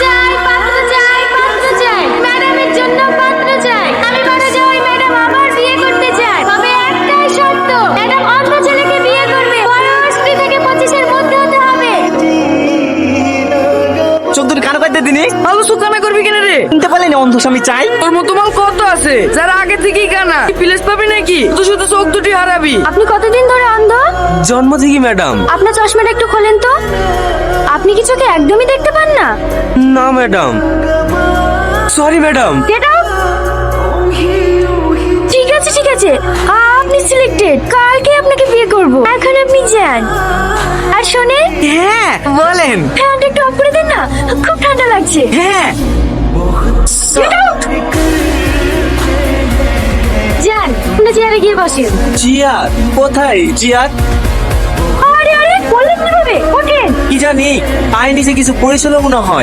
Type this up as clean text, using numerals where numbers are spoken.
চাই, পাত্র চাই, পাত্র চাই। ম্যাডামের জন্য পাত্র চাই। আমি বড় যাই, ম্যাডাম আবার বিয়ে করতে চাই। তবে একটাই শর্ত, ম্যাডাম অন্ধ ছেলেকে বিয়ে করবে। বয়স 20 থেকে 25-এর মধ্যে হতে হবে। চোখ দুটো কানো কাটতে দিনি ভালো সুকানা করবি কেন রে? শুনতে পারলি না অন্ধ স্বামী চাই। তোর মতো মাল কত আছে যারা আগে থেকেই কানা, প্লেস পাবি নাকি? তুই শুধু চোখ দুটি হারাবি। আপনি কতদিন ধরে অন্ধ? জন্ম থেকে ম্যাডাম। আপনার চশমাটা একটু খোলেন তো। আপনি কি চোখে একদমই দেখতে পান না? না madam, sorry madam. Get out. ঠিক আছে ঠিক আছে, আপনি সিলেক্টেড। কালকে আপনাকে বিয়ে করব। এখন আপনি যান। আর শোনেন, হ্যাঁ বলেন। ফ্যানটা একটু অফ করে দেন না, খুব ঠান্ডা লাগছে। হ্যাঁ গেট আউট। যান, আপনি চেয়ারে গিয়ে বসেন। জিয়ার কোথায়? জিয়ার আরে আরে, বললেন কিভাবে? ওঠেন। কি জানি পায়ের নিচে কিছু পড়েছিল মনে হয়।